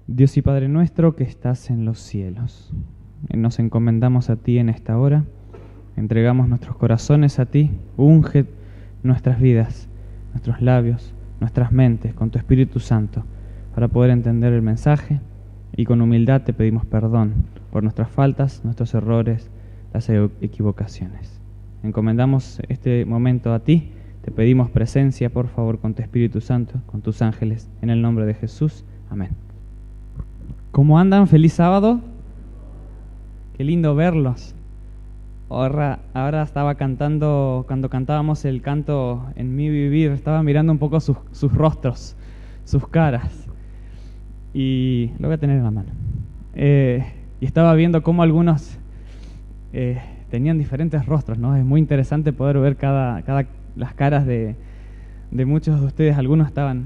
Dios y Padre nuestro que estás en los cielos, nos encomendamos a ti en esta hora, entregamos nuestros corazones a ti, unge nuestras vidas, nuestros labios, nuestras mentes con tu Espíritu Santo para poder entender el mensaje, y con humildad te pedimos perdón por nuestras faltas, nuestros errores, las equivocaciones. Encomendamos este momento a ti, te pedimos presencia, por favor, con tu Espíritu Santo, con tus ángeles, en el nombre de Jesús. Amén. ¿Cómo andan? ¡Feliz sábado! ¡Qué lindo verlos! Ahora estaba cantando, cuando cantábamos el canto En mi vivir, estaba mirando un poco sus rostros, sus caras, y lo voy a tener en la mano. Y estaba viendo cómo algunos tenían diferentes rostros, ¿no? Es muy interesante poder ver las caras de muchos de ustedes. Algunos estaban: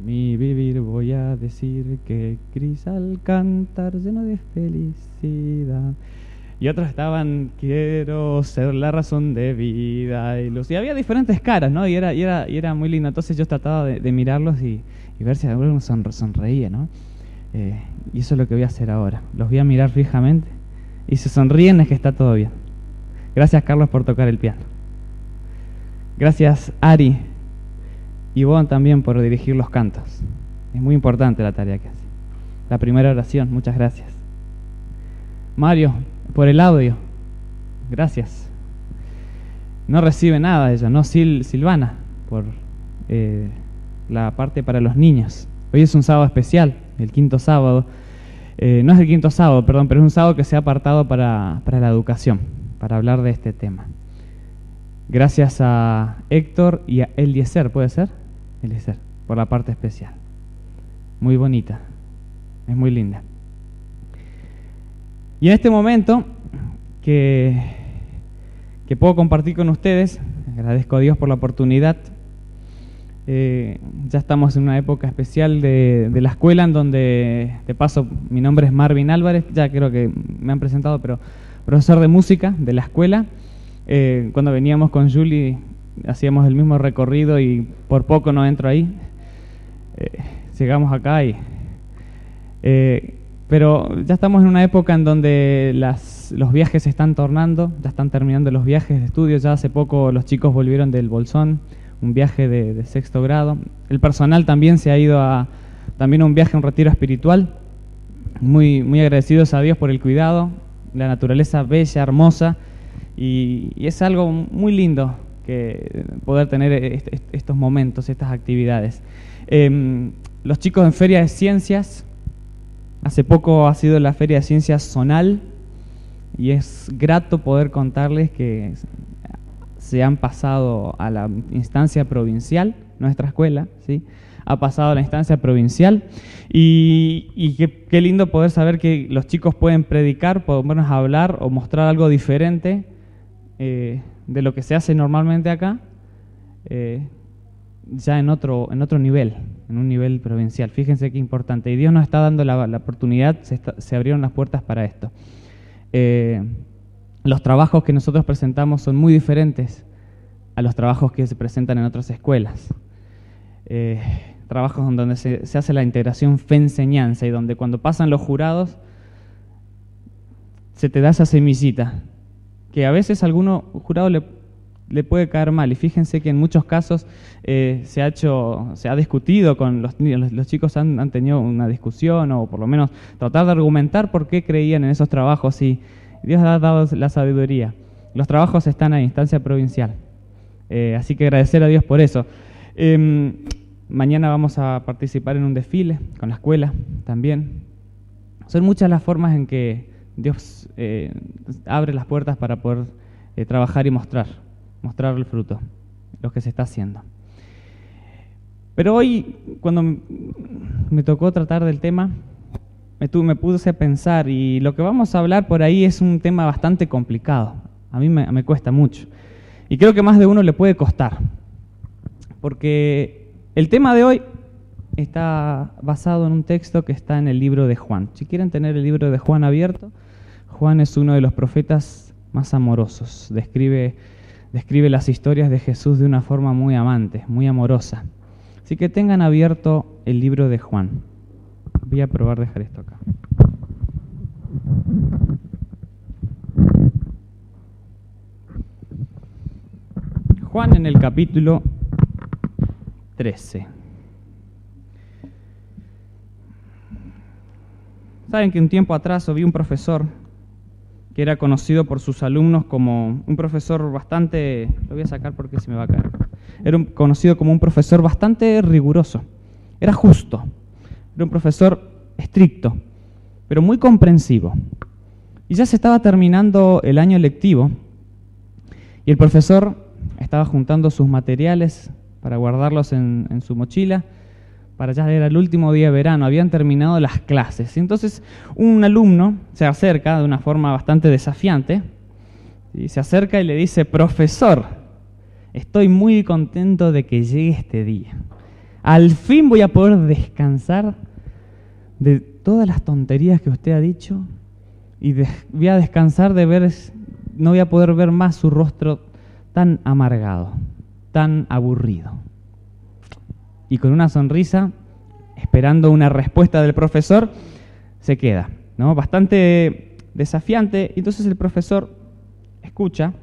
mi vivir voy a decir que gris al cantar lleno de felicidad. Y otros estaban: quiero ser la razón de vida y luz. Y había diferentes caras, ¿no? Y era muy lindo. Entonces yo trataba de mirarlos y ver si alguno sonreía, ¿no? Y eso es lo que voy a hacer ahora. Los voy a mirar fijamente, y si sonríen es que está todo bien. Gracias, Carlos, por tocar el piano. Gracias, Ari y Bon también por dirigir los cantos. Es muy importante la tarea que hace. La primera oración, muchas gracias. Mario, por el audio, gracias. No recibe nada de ello, ¿no? Silvana, por la parte para los niños. Hoy es un sábado especial, el quinto sábado. No es el quinto sábado, perdón, pero es un sábado que se ha apartado para la educación, para hablar de este tema. Gracias a Héctor y a Eliezer, ¿puede ser? Eliezer, por la parte especial. Muy bonita, es muy linda. Y en este momento que puedo compartir con ustedes, agradezco a Dios por la oportunidad. Ya estamos en una época especial de la escuela, en donde, de paso, mi nombre es Marvin Álvarez, ya creo que me han presentado, pero profesor de música de la escuela. Cuando veníamos con Julie hacíamos el mismo recorrido y por poco no entro ahí. Llegamos acá pero ya estamos en una época en donde los viajes se están tornando, ya están terminando los viajes de estudio. Ya hace poco los chicos volvieron del Bolsón, un viaje de sexto grado. El personal también se ha ido también a un viaje, un retiro espiritual. Muy, muy agradecidos a Dios por el cuidado, la naturaleza bella, hermosa, y es algo muy lindo que poder tener estos momentos, estas actividades. Los chicos en Feria de Ciencias, hace poco ha sido la Feria de Ciencias zonal, y es grato poder contarles que se han pasado a la instancia provincial. Nuestra escuela, ¿sí?, ha pasado a la instancia provincial, y qué lindo poder saber que los chicos pueden predicar, podemos hablar o mostrar algo diferente de lo que se hace normalmente acá, ya en otro nivel, en un nivel provincial. Fíjense qué importante, y Dios nos está dando la oportunidad, se abrieron las puertas para esto. Los trabajos que nosotros presentamos son muy diferentes a los trabajos que se presentan en otras escuelas. Trabajos donde se hace la integración fe-enseñanza, y donde cuando pasan los jurados se te da esa semillita que a veces a alguno jurado le puede caer mal. Y fíjense que en muchos casos se ha discutido con los niños. Los chicos han tenido una discusión, o por lo menos tratar de argumentar por qué creían en esos trabajos, y Dios ha dado la sabiduría. Los trabajos están a instancia provincial, así que agradecer a Dios por eso. Mañana vamos a participar en un desfile con la escuela también. Son muchas las formas en que Dios abre las puertas para poder trabajar y mostrar el fruto, lo que se está haciendo. Pero hoy, cuando me tocó tratar del tema, me puse a pensar, y lo que vamos a hablar por ahí es un tema bastante complicado. A mí me cuesta mucho, y creo que más de uno le puede costar, porque el tema de hoy está basado en un texto que está en el libro de Juan. Si quieren tener el libro de Juan abierto, Juan es uno de los profetas más amorosos. Describe las historias de Jesús de una forma muy amante, muy amorosa. Así que tengan abierto el libro de Juan. Voy a probar dejar esto acá. Juan en el capítulo 13. Saben que un tiempo atrás vi un profesor que era conocido por sus alumnos como un profesor bastante... Lo voy a sacar porque se me va a caer. Era conocido como un profesor bastante riguroso. Era justo. Era un profesor estricto, pero muy comprensivo. Y ya se estaba terminando el año lectivo y el profesor estaba juntando sus materiales para guardarlos en su mochila. Para ya era el último día de verano, habían terminado las clases. Entonces un alumno se acerca de una forma bastante desafiante, y se acerca y le dice: profesor, estoy muy contento de que llegue este día. Al fin voy a poder descansar de todas las tonterías que usted ha dicho y voy a descansar de ver, no voy a poder ver más su rostro tan amargado, tan aburrido. Y con una sonrisa, esperando una respuesta del profesor, se queda, ¿no? Bastante desafiante. Y entonces el profesor escucha,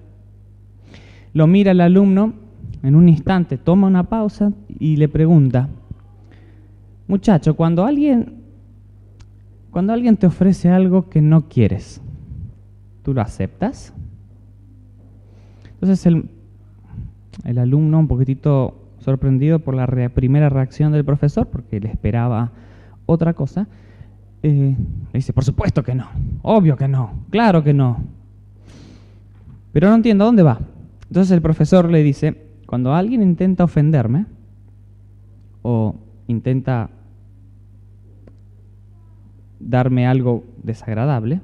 lo mira al alumno, en un instante toma una pausa y le pregunta: muchacho, cuando alguien te ofrece algo que no quieres, ¿tú lo aceptas? Entonces el alumno, un poquitito sorprendido por la primera reacción del profesor, porque le esperaba otra cosa, le dice: por supuesto que no, obvio que no, claro que no. Pero no entiendo, ¿a dónde va? Entonces el profesor le dice: cuando alguien intenta ofenderme o intenta darme algo desagradable,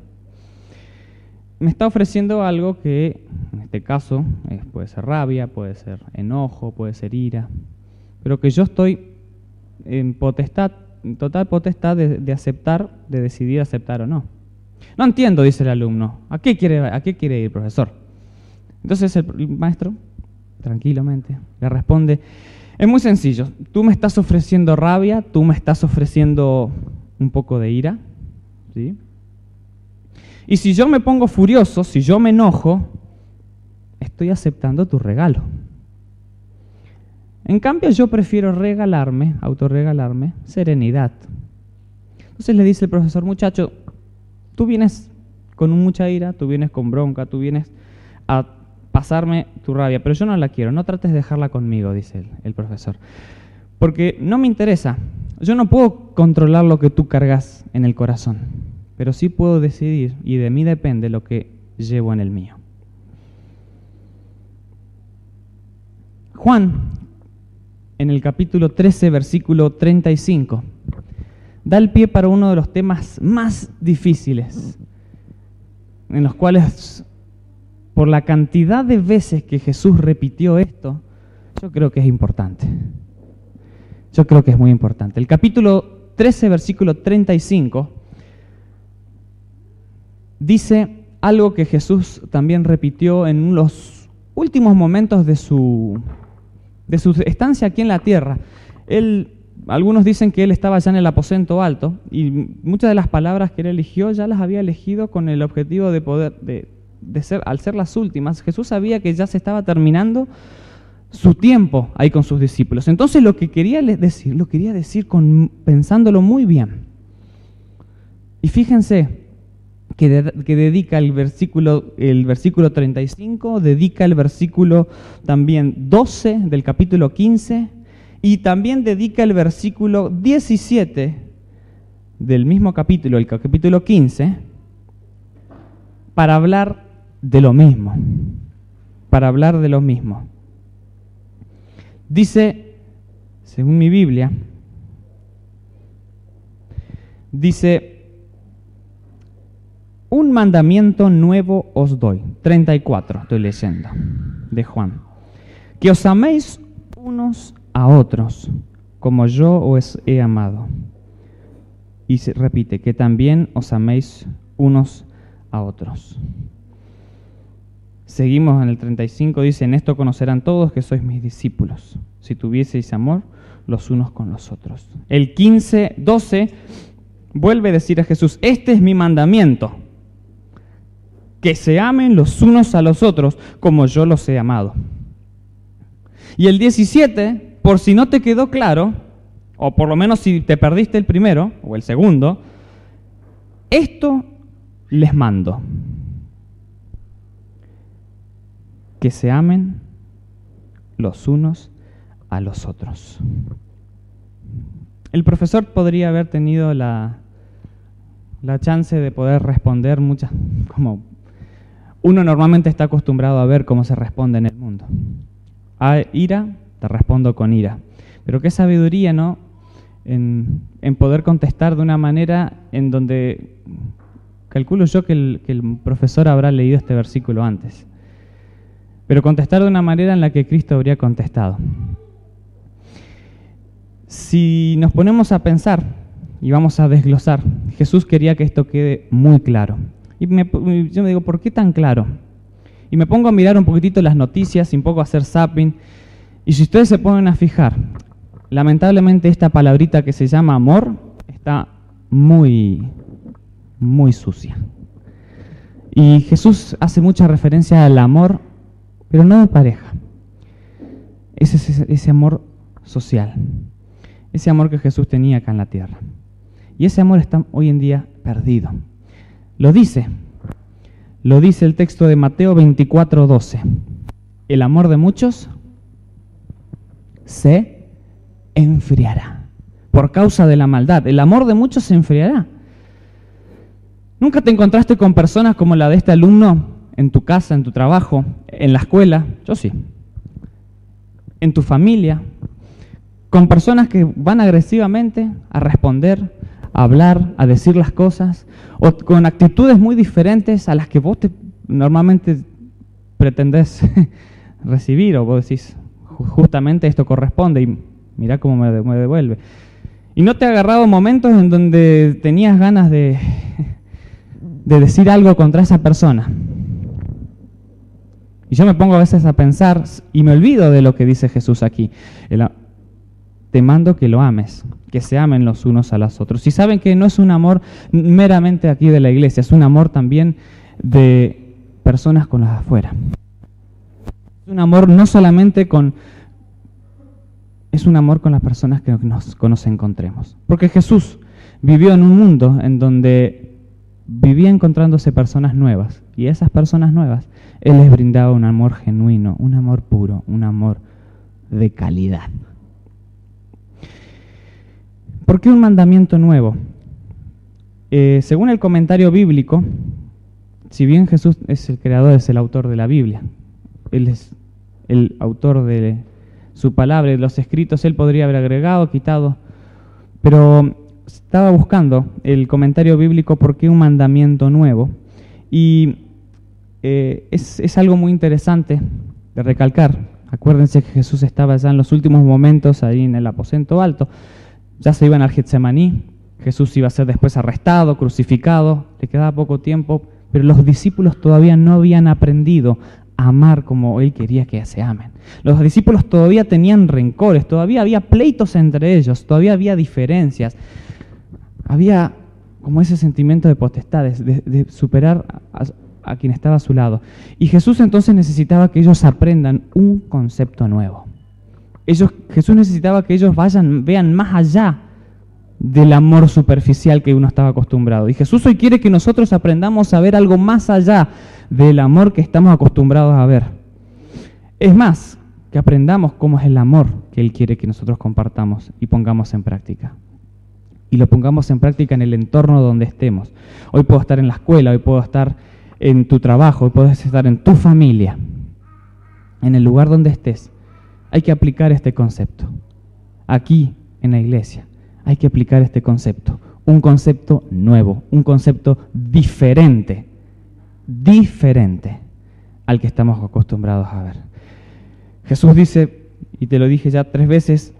me está ofreciendo algo que, en este caso, puede ser rabia, puede ser enojo, puede ser ira, pero que yo estoy en total potestad de aceptar, de decidir aceptar o no. No entiendo, dice el alumno. ¿A qué quiere ir, profesor? Entonces el maestro, tranquilamente, le responde: es muy sencillo. Tú me estás ofreciendo rabia, tú me estás ofreciendo un poco de ira, ¿sí? Y si yo me pongo furioso, si yo me enojo, estoy aceptando tu regalo. En cambio, yo prefiero autorregalarme, serenidad. Entonces le dice el profesor: muchacho, tú vienes con mucha ira, tú vienes con bronca, tú vienes a pasarme tu rabia, pero yo no la quiero, no trates de dejarla conmigo, dice el profesor. Porque no me interesa, yo no puedo controlar lo que tú cargas en el corazón, pero sí puedo decidir, y de mí depende lo que llevo en el mío. Juan, en el capítulo 13, versículo 35, da el pie para uno de los temas más difíciles, en los cuales, por la cantidad de veces que Jesús repitió esto, yo creo que es importante. Yo creo que es muy importante. El capítulo 13, versículo 35, dice algo que Jesús también repitió en los últimos momentos de su estancia aquí en la tierra. Algunos dicen que él estaba ya en el aposento alto, y muchas de las palabras que él eligió ya las había elegido con el objetivo de poder, al ser las últimas. Jesús sabía que ya se estaba terminando su tiempo ahí con sus discípulos. Entonces lo quería decir pensándolo muy bien. Y fíjense que dedica el versículo 35, dedica el versículo también 12 del capítulo 15, y también dedica el versículo 17 del mismo capítulo, el capítulo 15, para hablar de lo mismo. Dice, según mi Biblia, dice: un mandamiento nuevo os doy. 34, estoy leyendo, de Juan. Que os améis unos a otros, como yo os he amado. Y se repite, que también os améis unos a otros. Seguimos en el 35, dice: en esto conocerán todos que sois mis discípulos, si tuvieseis amor los unos con los otros. El 15, 12 vuelve a decir a Jesús, este es mi mandamiento, que se amen los unos a los otros como yo los he amado. Y el 17, por si no te quedó claro, o por lo menos si te perdiste el primero o el segundo, esto les mando, que se amen los unos a los otros. El profesor podría haber tenido la chance de poder responder muchas, como uno normalmente está acostumbrado a ver cómo se responde en el mundo. A ira, te respondo con ira. Pero qué sabiduría, ¿no? En poder contestar de una manera en donde calculo yo que el profesor habrá leído este versículo antes. Pero contestar de una manera en la que Cristo habría contestado. Si nos ponemos a pensar y vamos a desglosar, Jesús quería que esto quede muy claro. Y yo me digo, ¿por qué tan claro? Y me pongo a mirar un poquitito las noticias y un poco a hacer zapping. Y si ustedes se ponen a fijar, lamentablemente esta palabrita que se llama amor está muy, muy sucia. Y Jesús hace mucha referencia al amor, pero no de pareja. Es ese amor social. Ese amor que Jesús tenía acá en la tierra. Y ese amor está hoy en día perdido. Lo dice el texto de Mateo 24:12. El amor de muchos se enfriará por causa de la maldad. El amor de muchos se enfriará. ¿Nunca te encontraste con personas como la de este alumno en tu casa, en tu trabajo, en la escuela? Yo sí. En tu familia, con personas que van agresivamente a responder, a hablar, a decir las cosas, o con actitudes muy diferentes a las que vos normalmente pretendés recibir, o vos decís, justamente esto corresponde, y mirá cómo me devuelve. ¿Y no te ha agarrado momentos en donde tenías ganas de decir algo contra esa persona? Y yo me pongo a veces a pensar y me olvido de lo que dice Jesús aquí. Te mando que lo ames, que se amen los unos a los otros. Y saben que no es un amor meramente aquí de la iglesia, es un amor también de personas con las de afuera. Es un amor no solamente es un amor con las personas que nos encontremos. Porque Jesús vivió en un mundo en donde vivía encontrándose personas nuevas. Y a esas personas nuevas, Él les brindaba un amor genuino, un amor puro, un amor de calidad. ¿Por qué un mandamiento nuevo? Según el comentario bíblico, si bien Jesús es el creador, es el autor de la Biblia, Él es el autor de su palabra y de los escritos, Él podría haber agregado, quitado, pero estaba buscando el comentario bíblico por qué un mandamiento nuevo, y es algo muy interesante de recalcar. Acuérdense que Jesús estaba ya en los últimos momentos ahí en el aposento alto. Ya se iban al Getsemaní, Jesús iba a ser después arrestado, crucificado, le quedaba poco tiempo, pero los discípulos todavía no habían aprendido a amar como Él quería que se amen. Los discípulos todavía tenían rencores, todavía había pleitos entre ellos, todavía había diferencias. Había como ese sentimiento de potestades, de superar a quien estaba a su lado. Y Jesús entonces necesitaba que ellos aprendan un concepto nuevo. Jesús necesitaba que ellos vean más allá del amor superficial que uno estaba acostumbrado. Y Jesús hoy quiere que nosotros aprendamos a ver algo más allá del amor que estamos acostumbrados a ver. Es más, que aprendamos cómo es el amor que Él quiere que nosotros compartamos y pongamos en práctica. Y lo pongamos en práctica en el entorno donde estemos. Hoy puedo estar en la escuela, hoy puedo estar en tu trabajo, hoy puedes estar en tu familia, en el lugar donde estés. Hay que aplicar este concepto. Aquí, en la iglesia, hay que aplicar este concepto. Un concepto nuevo, un concepto diferente al que estamos acostumbrados a ver. Jesús dice, y te lo dije ya 3 veces,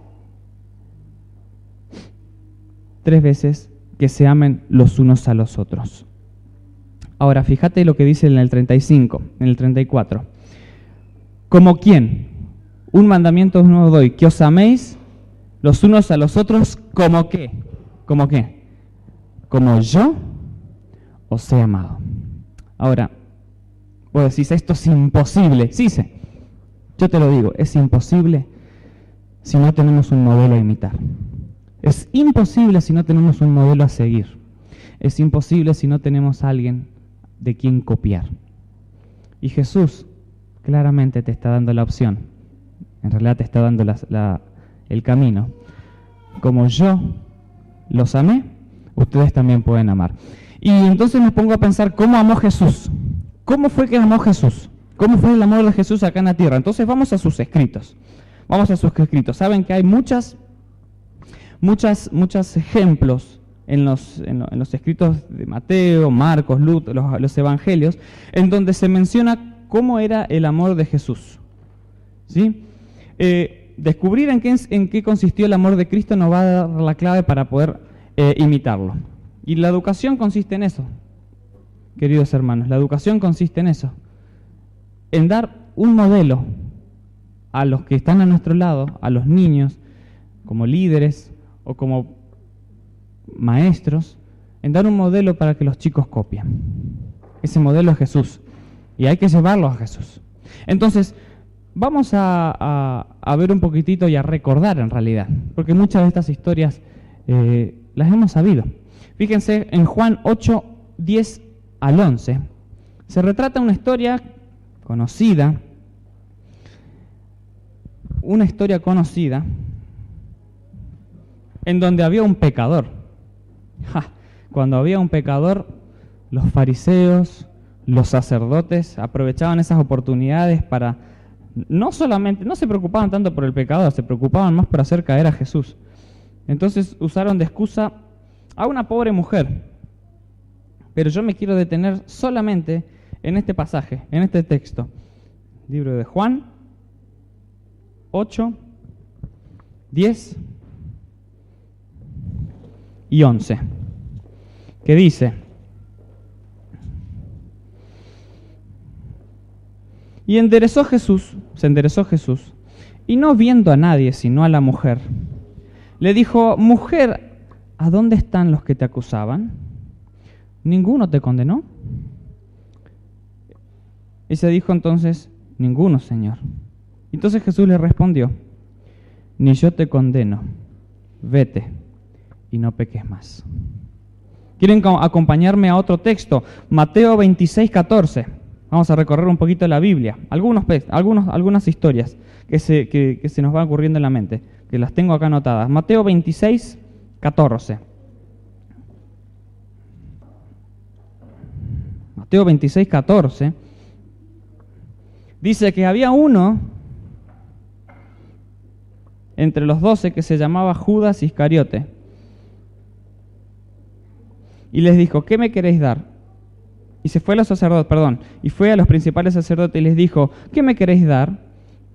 que se amen los unos a los otros. Ahora, fíjate lo que dice en el 35, en el 34. ¿Como quién? Un mandamiento nuevo doy, que os améis los unos a los otros, ¿como qué? ¿Como qué? como yo os he amado. Ahora, vos decís, esto es imposible. Sí, yo te lo digo, es imposible si no tenemos un modelo a imitar. Es imposible si no tenemos un modelo a seguir. Es imposible si no tenemos a alguien de quien copiar. Y Jesús claramente te está dando la opción. En realidad te está dando el camino. Como yo los amé, ustedes también pueden amar. Y entonces me pongo a pensar, ¿cómo amó Jesús? ¿Cómo fue que amó Jesús? ¿Cómo fue el amor de Jesús acá en la tierra? Entonces vamos a sus escritos. Vamos a sus escritos. Saben que hay muchos ejemplos en los escritos de Mateo, Marcos, Lucas, los evangelios, en donde se menciona cómo era el amor de Jesús. ¿Sí? Descubrir en qué consistió el amor de Cristo nos va a dar la clave para poder imitarlo. Y la educación consiste en eso, queridos hermanos. La educación consiste en eso, en dar un modelo a los que están a nuestro lado, a los niños, como líderes o como maestros, en dar un modelo para que los chicos copien. Ese modelo es Jesús y hay que llevarlo a Jesús. Entonces, vamos a ver un poquitito y a recordar en realidad, porque muchas de estas historias las hemos sabido. Fíjense, en Juan 8, 10 al 11, se retrata una historia conocida, en donde había un pecador. Cuando había un pecador, los fariseos, los sacerdotes aprovechaban esas oportunidades para no se preocupaban tanto por el pecador, se preocupaban más por hacer caer a Jesús. Entonces usaron de excusa a una pobre mujer. Pero yo me quiero detener solamente en este pasaje, en este texto. Libro de Juan 8, 10 y 11, que dice: y se enderezó Jesús, y no viendo a nadie sino a la mujer, le dijo: mujer, ¿a dónde están los que te acusaban? ¿Ninguno te condenó? Y se dijo entonces: ninguno, Señor. Entonces Jesús le respondió: ni yo te condeno, vete y no peques más. ¿Quieren acompañarme a otro texto? Mateo 26, 14. Vamos a recorrer un poquito la Biblia, algunas historias que se nos van ocurriendo en la mente, que las tengo acá anotadas. Mateo 26, 14. Mateo 26, 14. Dice que había uno entre los 12 que se llamaba Judas Iscariote. Y les dijo: ¿qué me queréis dar? Y se fue a los sacerdotes, y fue a los principales sacerdotes y les dijo: ¿qué me queréis dar?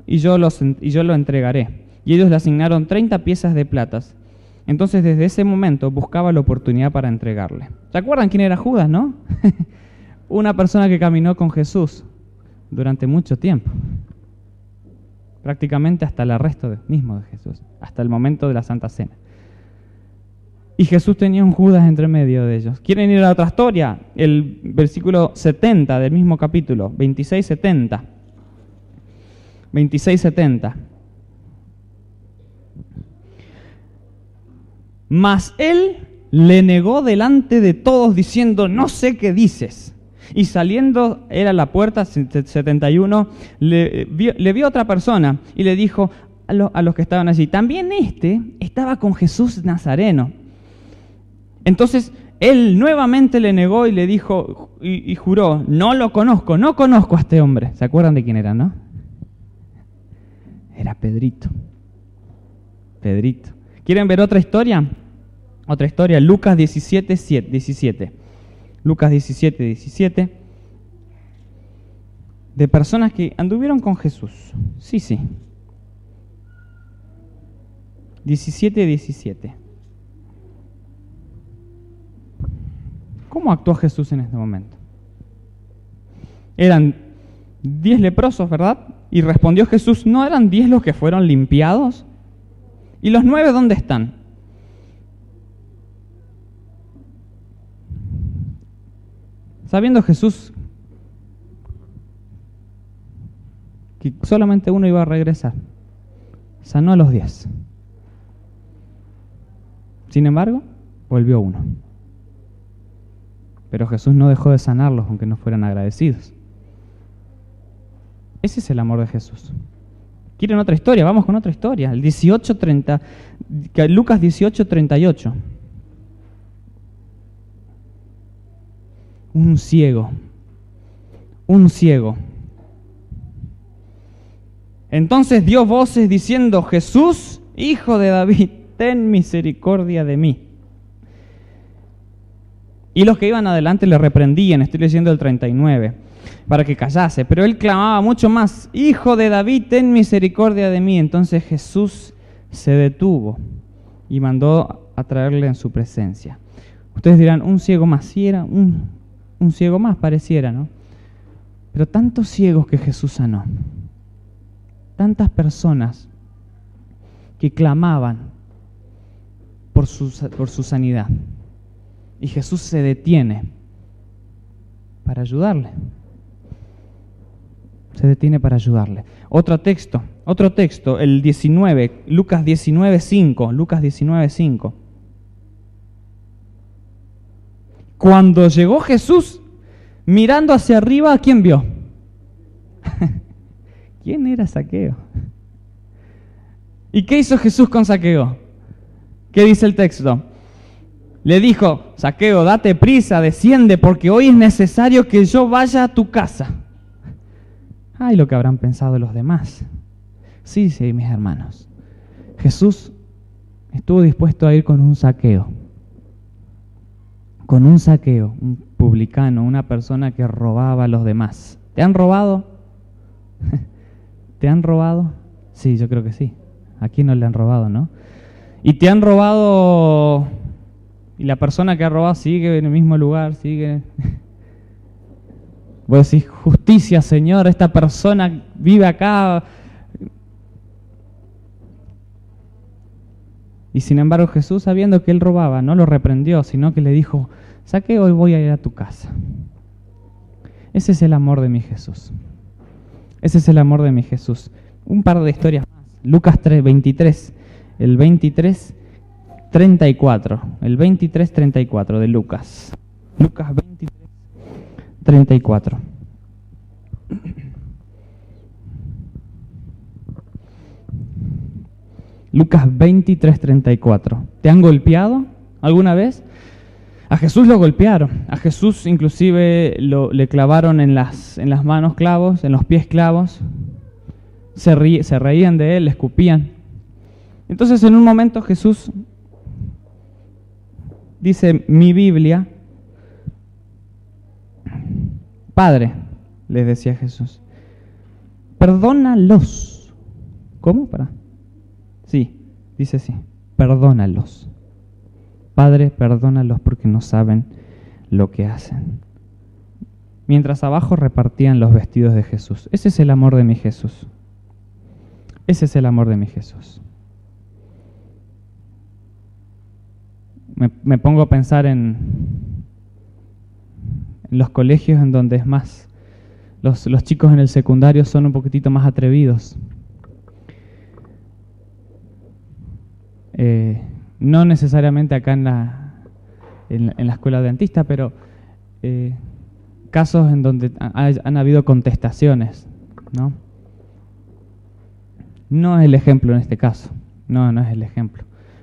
Y yo lo entregaré. Y ellos le asignaron 30 piezas de plata. Entonces desde ese momento buscaba la oportunidad para entregarle. ¿Se acuerdan quién era Judas, no? Una persona que caminó con Jesús durante mucho tiempo. Prácticamente hasta el arresto mismo de Jesús, hasta el momento de la Santa Cena. Y Jesús tenía un Judas entre medio de ellos. ¿Quieren ir a otra historia? El versículo 70 del mismo capítulo, 26:70. 26:70. Mas él le negó delante de todos diciendo: no sé qué dices. Y saliendo él a la puerta, 71, le vio a otra persona y le dijo a los que estaban allí: también estaba con Jesús Nazareno. Entonces él nuevamente le negó y le dijo y juró: no lo conozco, no conozco a este hombre. ¿Se acuerdan de quién era, no? Era Pedrito. ¿Quieren ver otra historia? Lucas 17. Lucas 17. De personas que anduvieron con Jesús. Sí. 17. ¿Cómo actuó Jesús en este momento? Eran 10 leprosos, ¿verdad? Y respondió Jesús: ¿no eran 10 los que fueron limpiados? ¿Y los 9 dónde están? sabiendo Jesús que solamente uno iba a regresar, sanó a los 10. Sin embargo, volvió uno. Pero Jesús no dejó de sanarlos, aunque no fueran agradecidos. Ese es el amor de Jesús. ¿Quieren otra historia? Vamos con otra historia. Lucas 18:38. Un ciego. Entonces dio voces diciendo: Jesús, Hijo de David, ten misericordia de mí. Y los que iban adelante le reprendían, estoy leyendo el 39, para que callase. Pero él clamaba mucho más: Hijo de David, ten misericordia de mí. Entonces Jesús se detuvo y mandó a traerle en su presencia. Ustedes dirán, un ciego más. Sí, era un ciego más, pareciera, ¿no? Pero tantos ciegos que Jesús sanó, tantas personas que clamaban por su sanidad, y Jesús se detiene para ayudarle. Se detiene para ayudarle. Otro texto, el 19, Lucas 19:5. Cuando llegó Jesús, mirando hacia arriba, ¿a quién vio? ¿Quién era Zaqueo? ¿Y qué hizo Jesús con Zaqueo? ¿Qué dice el texto? Le dijo: Zaqueo, date prisa, desciende, porque hoy es necesario que yo vaya a tu casa. Ay, lo que habrán pensado los demás. Sí, mis hermanos. Jesús estuvo dispuesto a ir con un Zaqueo. Un publicano, una persona que robaba a los demás. ¿Te han robado? ¿Te han robado? Sí, yo creo que sí. ¿A quién no le han robado, no? Y te han robado, y la persona que ha robado sigue en el mismo lugar, sigue. Vos decís: justicia, Señor, esta persona vive acá. Y sin embargo Jesús, sabiendo que él robaba, no lo reprendió, sino que le dijo: Zaqueo, hoy voy a ir a tu casa. Ese es el amor de mi Jesús. Ese es el amor de mi Jesús. Un par de historias más. Lucas 23, el 23:34. El 23:34 de Lucas. Lucas 23:34. Lucas 23:34. ¿Te han golpeado alguna vez? A Jesús lo golpearon. A Jesús inclusive le clavaron en las manos clavos, en los pies clavos. Se reían de él, le escupían. Entonces en un momento Jesús dice, mi Biblia: Padre, les decía Jesús, perdónalos. ¿Cómo? Sí, dice así: perdónalos. Padre, perdónalos porque no saben lo que hacen. Mientras abajo repartían los vestidos de Jesús. Ese es el amor de mi Jesús. Ese es el amor de mi Jesús. Me pongo a pensar en los colegios en donde es más, los chicos en el secundario son un poquitito más atrevidos. No necesariamente acá en la escuela adventista, pero casos en donde han habido contestaciones, ¿no? No es el ejemplo en este caso, no es el ejemplo.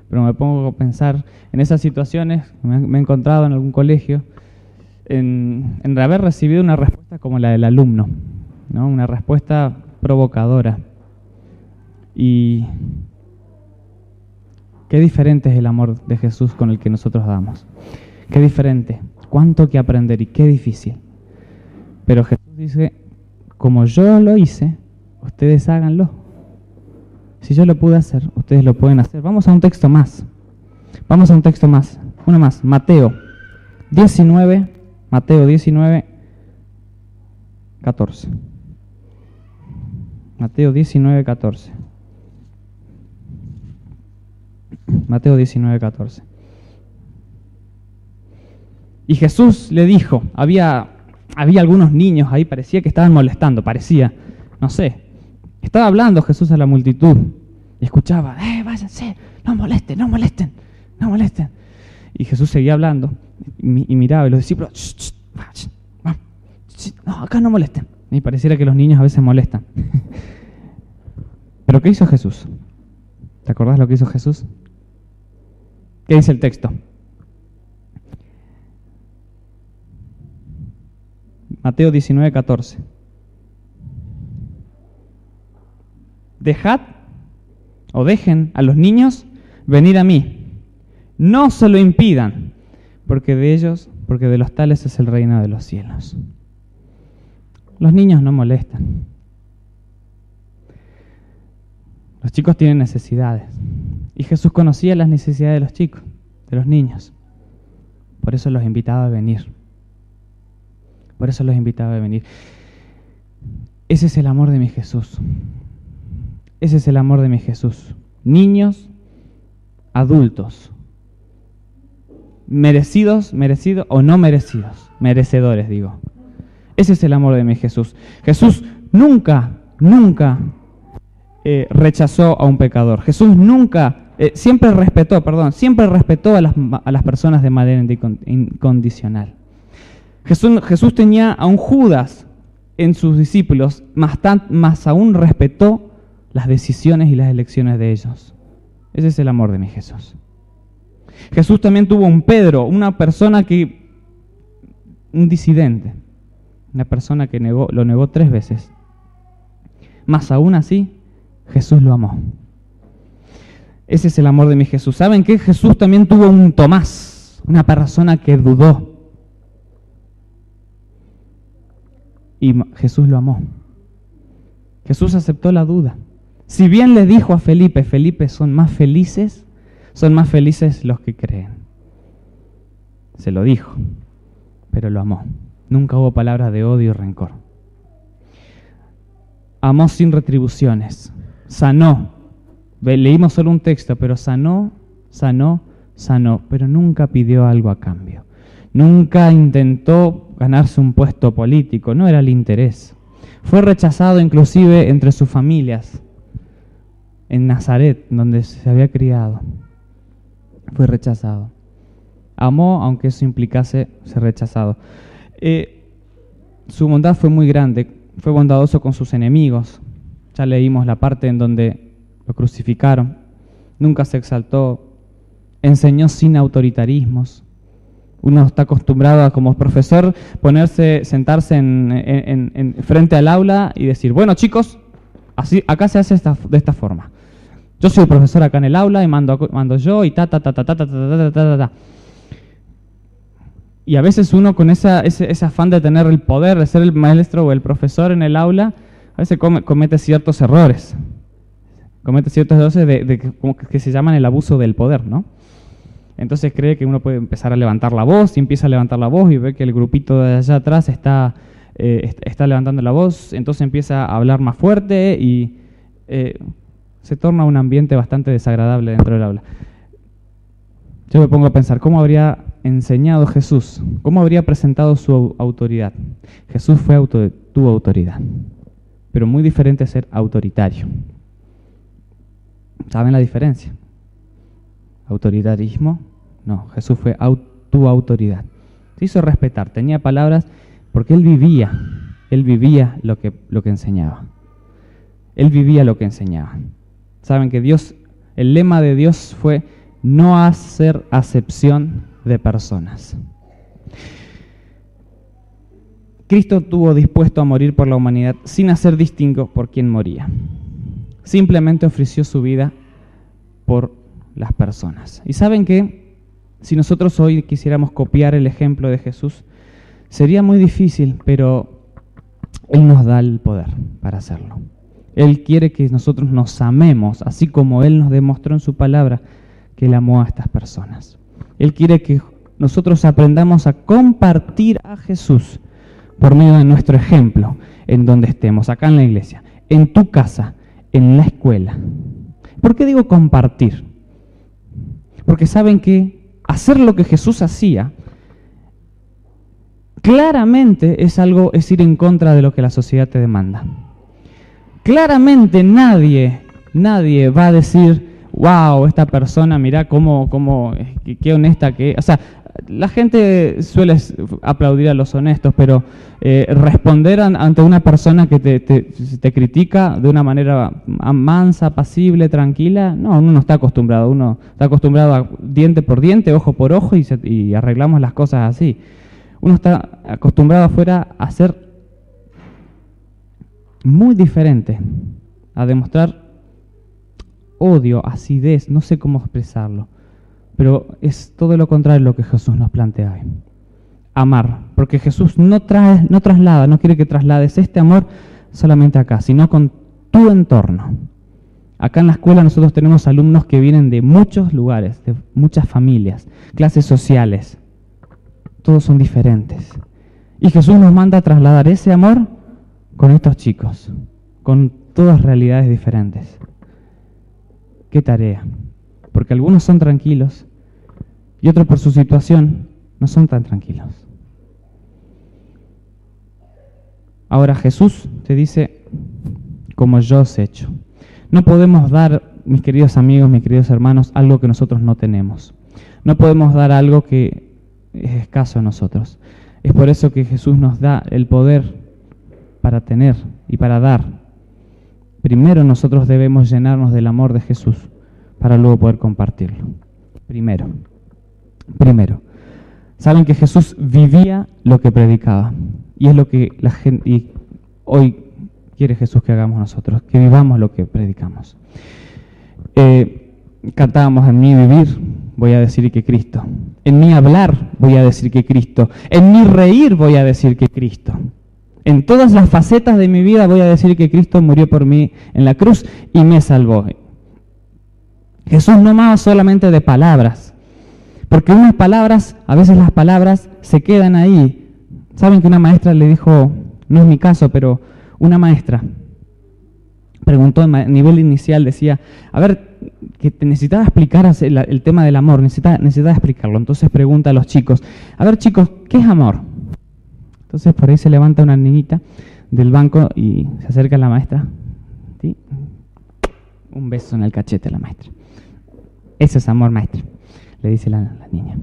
Pero me pongo a pensar en esas situaciones, me he encontrado en algún colegio, en haber recibido una respuesta como la del alumno, ¿no? Una respuesta provocadora. Y qué diferente es el amor de Jesús con el que nosotros damos. Qué diferente, cuánto que aprender y qué difícil. Pero Jesús dice, como yo lo hice, ustedes háganlo. Si yo lo pude hacer, ustedes lo pueden hacer. Vamos a un texto más. Uno más. Mateo 19, 14. Mateo 19, 14. Mateo 19, 14. Y Jesús le dijo, había había algunos niños ahí, parecía que estaban molestando, no sé. Estaba hablando Jesús a la multitud y escuchaba, váyanse, no molesten. Y Jesús seguía hablando y miraba y los discípulos, no, acá no molesten. Y pareciera que los niños a veces molestan. ¿Pero qué hizo Jesús? ¿Te acordás lo que hizo Jesús? ¿Qué dice el texto? Mateo 19:14. Dejad o dejen a los niños venir a mí. No se lo impidan, porque de los tales es el reino de los cielos. Los niños no molestan. Los chicos tienen necesidades. Y Jesús conocía las necesidades de los chicos, de los niños. Por eso los invitaba a venir. Ese es el amor de mi Jesús. Niños, adultos, merecidos o no merecidos, merecedores digo. Ese es el amor de mi Jesús. Jesús nunca rechazó a un pecador. Jesús siempre respetó a las personas de manera incondicional. Jesús tenía a un Judas en sus discípulos, más aún respetó las decisiones y las elecciones de ellos. Ese es el amor de mi Jesús. Jesús también tuvo un Pedro, un disidente, una persona que lo negó 3 veces. Más aún así, Jesús lo amó. Ese es el amor de mi Jesús. ¿Saben qué? Jesús también tuvo un Tomás, una persona que dudó. Y Jesús lo amó. Jesús aceptó la duda. Si bien le dijo a Felipe, son más felices los que creen. Se lo dijo, pero lo amó. Nunca hubo palabras de odio y rencor. Amó sin retribuciones. Sanó. Leímos solo un texto, pero sanó, pero nunca pidió algo a cambio. Nunca intentó ganarse un puesto político, no era el interés. Fue rechazado inclusive entre sus familias. En Nazaret, donde se había criado, fue rechazado. Amó, aunque eso implicase ser rechazado. Su bondad fue muy grande, fue bondadoso con sus enemigos. Ya leímos la parte en donde lo crucificaron. Nunca se exaltó, enseñó sin autoritarismos. Uno está acostumbrado a, como profesor, sentarse en frente al aula y decir, bueno chicos, acá se hace de esta forma. Yo soy el profesor acá en el aula y mando yo y ta. Y a veces uno con ese afán de tener el poder, de ser el maestro o el profesor en el aula, a veces comete ciertos errores. Que se llaman el abuso del poder, ¿no? Entonces cree que uno puede empezar a levantar la voz y empieza a levantar la voz y ve que el grupito de allá atrás está levantando la voz, entonces empieza a hablar más fuerte y se torna un ambiente bastante desagradable dentro del aula. Yo me pongo a pensar, ¿cómo habría enseñado Jesús? ¿Cómo habría presentado su autoridad? Jesús tuvo autoridad, pero muy diferente a ser autoritario. ¿Saben la diferencia? Autoritarismo, no, Jesús tuvo autoridad. Se hizo respetar, tenía palabras porque él vivía lo que enseñaba. Él vivía lo que enseñaba. Saben que el lema de Dios fue no hacer acepción de personas. Cristo estuvo dispuesto a morir por la humanidad sin hacer distingo por quién moría. Simplemente ofreció su vida por las personas. Y saben que si nosotros hoy quisiéramos copiar el ejemplo de Jesús, sería muy difícil, pero Él nos da el poder para hacerlo. Él quiere que nosotros nos amemos, así como Él nos demostró en su palabra que Él amó a estas personas. Él quiere que nosotros aprendamos a compartir a Jesús por medio de nuestro ejemplo, en donde estemos, acá en la iglesia, en tu casa, en la escuela. ¿Por qué digo compartir? Porque saben que hacer lo que Jesús hacía, claramente es ir en contra de lo que la sociedad te demanda. Claramente nadie va a decir, wow, esta persona, mirá qué honesta que es. O sea, la gente suele aplaudir a los honestos, pero responder ante una persona que te critica de una manera mansa, apacible, tranquila, no, uno no está acostumbrado. Uno está acostumbrado a diente por diente, ojo por ojo y arreglamos las cosas así. Uno está acostumbrado afuera a ser muy diferente, a demostrar odio, acidez, no sé cómo expresarlo, pero es todo lo contrario de lo que Jesús nos plantea hoy. Amar, porque Jesús no traslada, no quiere que traslades este amor solamente acá, sino con tu entorno. Acá en la escuela nosotros tenemos alumnos que vienen de muchos lugares, de muchas familias, clases sociales, todos son diferentes. Y Jesús nos manda a trasladar ese amor con estos chicos, con todas realidades diferentes. ¿Qué tarea? Porque algunos son tranquilos y otros por su situación no son tan tranquilos. Ahora Jesús te dice, como yo os he hecho. No podemos dar, mis queridos amigos, mis queridos hermanos, algo que nosotros no tenemos. No podemos dar algo que es escaso a nosotros. Es por eso que Jesús nos da el poder para tener y para dar. Primero nosotros debemos llenarnos del amor de Jesús para luego poder compartirlo. Primero. Saben que Jesús vivía lo que predicaba y es lo que la gente y hoy quiere Jesús que hagamos nosotros, que vivamos lo que predicamos. Cantábamos en mí vivir, voy a decir que Cristo. En mí hablar, voy a decir que Cristo. En mí reír, voy a decir que Cristo. En todas las facetas de mi vida voy a decir que Cristo murió por mí en la cruz y me salvó. Jesús no amaba solamente de palabras, porque unas palabras, a veces las palabras se quedan ahí. Saben que una maestra le dijo, no es mi caso, pero una maestra preguntó a nivel inicial, decía, a ver, que te necesitaba explicar el tema del amor, necesitaba explicarlo. Entonces pregunta a los chicos, a ver chicos, ¿qué es amor? Entonces por ahí se levanta una niñita del banco y se acerca a la maestra. ¿Sí? Un beso en el cachete a la maestra. Eso es amor, maestra, le dice la niña.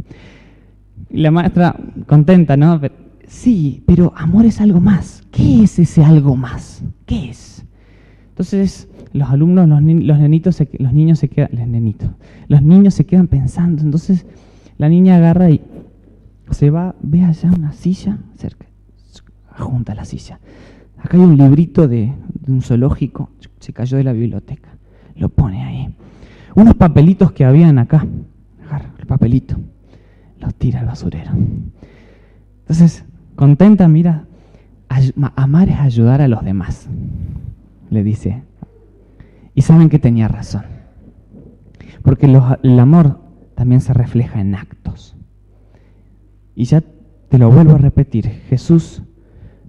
Y la maestra contenta, ¿no? Sí, pero amor es algo más. ¿Qué es ese algo más? ¿Qué es? Entonces los alumnos, los niños se quedan pensando. Entonces la niña agarra y se va, ve allá una silla cerca, junta la silla. Acá hay un librito de un zoológico, se cayó de la biblioteca, lo pone ahí. Unos papelitos que habían acá, agarra el papelito, los tira al basurero. Entonces, contenta, mira, amar es ayudar a los demás, le dice. Y saben que tenía razón, porque el amor también se refleja en actos. Y ya te lo vuelvo a repetir, Jesús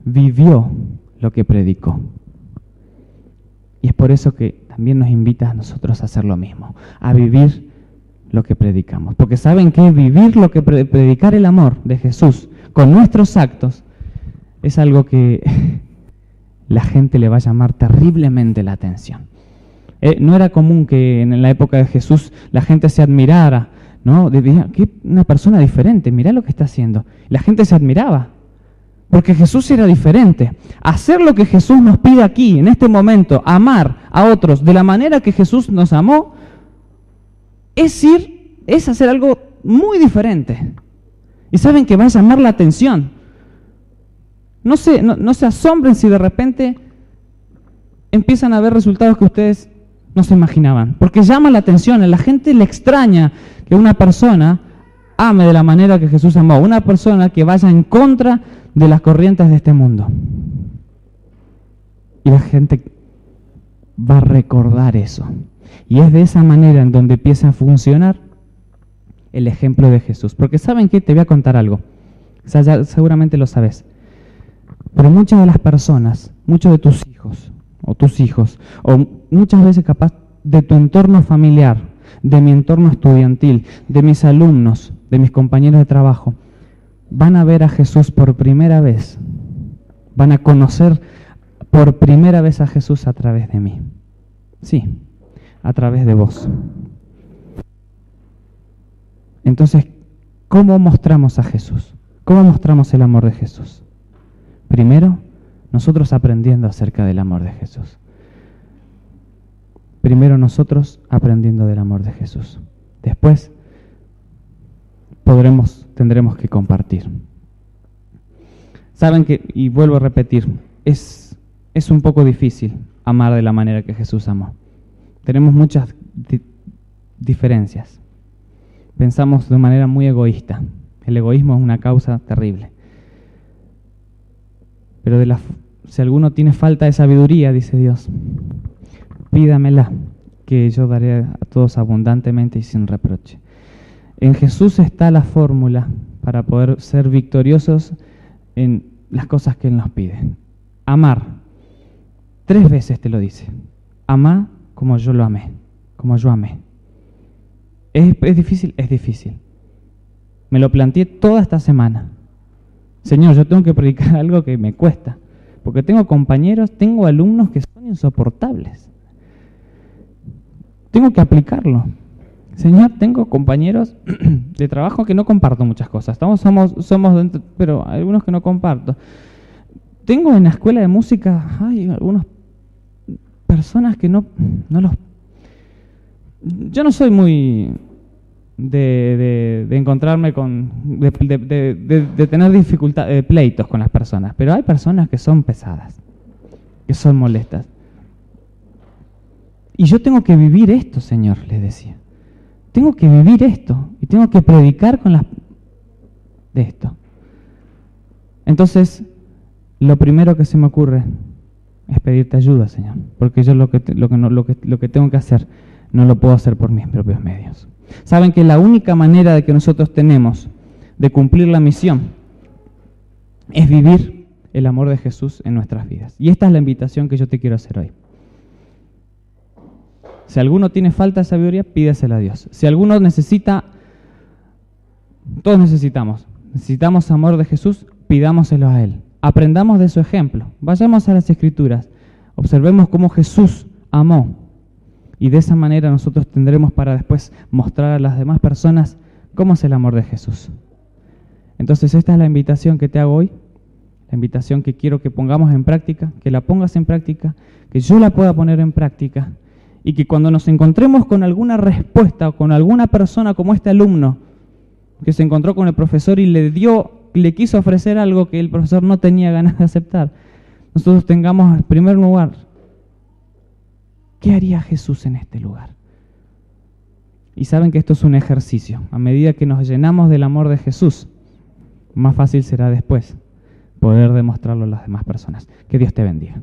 vivió lo que predicó. Y es por eso que también nos invita a nosotros a hacer lo mismo, a vivir lo que predicamos. Porque saben que vivir lo que predicar el amor de Jesús con nuestros actos es algo que la gente le va a llamar terriblemente la atención. No era común que en la época de Jesús la gente se admirara, ¿no? Decía, que una persona diferente, mirá lo que está haciendo. La gente se admiraba, porque Jesús era diferente. Hacer lo que Jesús nos pide aquí, en este momento, amar a otros de la manera que Jesús nos amó, es hacer algo muy diferente. Y saben que va a llamar la atención. No se asombren si de repente empiezan a ver resultados que ustedes no se imaginaban, porque llama la atención, a la gente le extraña que una persona ame de la manera que Jesús amó, una persona que vaya en contra de las corrientes de este mundo. Y la gente va a recordar eso. Y es de esa manera en donde empieza a funcionar el ejemplo de Jesús. Porque ¿saben qué? Te voy a contar algo. O sea, ya seguramente lo sabes. Pero muchas de las personas, muchos de tus hijos, o muchas veces capaz de tu entorno familiar, de mi entorno estudiantil, de mis alumnos, de mis compañeros de trabajo, van a ver a Jesús por primera vez, van a conocer por primera vez a Jesús a través de mí. Sí, a través de vos. Entonces, ¿cómo mostramos a Jesús? ¿Cómo mostramos el amor de Jesús? Primero, nosotros aprendiendo acerca del amor de Jesús. Primero nosotros aprendiendo del amor de Jesús. Después tendremos que compartir. Saben que, y vuelvo a repetir, es un poco difícil amar de la manera que Jesús amó. Tenemos muchas diferencias. Pensamos de manera muy egoísta. El egoísmo es una causa terrible. Pero si alguno tiene falta de sabiduría, dice Dios, pídamela, que yo daré a todos abundantemente y sin reproche. En Jesús está la fórmula para poder ser victoriosos en las cosas que Él nos pide. Amar. 3 veces te lo dice. Amá como yo lo amé, como yo amé. ¿Es difícil? Es difícil. Me lo planteé toda esta semana. Señor, yo tengo que predicar algo que me cuesta, porque tengo compañeros, tengo alumnos que son insoportables. Tengo que aplicarlo. Señor, tengo compañeros de trabajo que no comparto muchas cosas. Somos dentro, pero algunos que no comparto. Tengo en la escuela de música, hay algunas personas que no los... Yo no soy muy de encontrarme con... de tener dificultades, pleitos con las personas, pero hay personas que son pesadas, que son molestas. Y yo tengo que vivir esto, Señor, les decía. Tengo que vivir esto y tengo que predicar de esto. Entonces, lo primero que se me ocurre es pedirte ayuda, Señor, porque yo lo que tengo que hacer no lo puedo hacer por mis propios medios. Saben que la única manera de que nosotros tenemos de cumplir la misión es vivir el amor de Jesús en nuestras vidas. Y esta es la invitación que yo te quiero hacer hoy. Si alguno tiene falta de sabiduría, pídesela a Dios. Si alguno necesita, todos necesitamos amor de Jesús, pidámoselo a Él. Aprendamos de su ejemplo. Vayamos a las Escrituras, observemos cómo Jesús amó. Y de esa manera nosotros tendremos para después mostrar a las demás personas cómo es el amor de Jesús. Entonces esta es la invitación que te hago hoy, la invitación que quiero que pongamos en práctica, que la pongas en práctica, que yo la pueda poner en práctica, y que cuando nos encontremos con alguna respuesta o con alguna persona como este alumno que se encontró con el profesor y le quiso ofrecer algo que el profesor no tenía ganas de aceptar, nosotros tengamos en primer lugar, ¿qué haría Jesús en este lugar? Y saben que esto es un ejercicio. A medida que nos llenamos del amor de Jesús, más fácil será después poder demostrarlo a las demás personas. Que Dios te bendiga.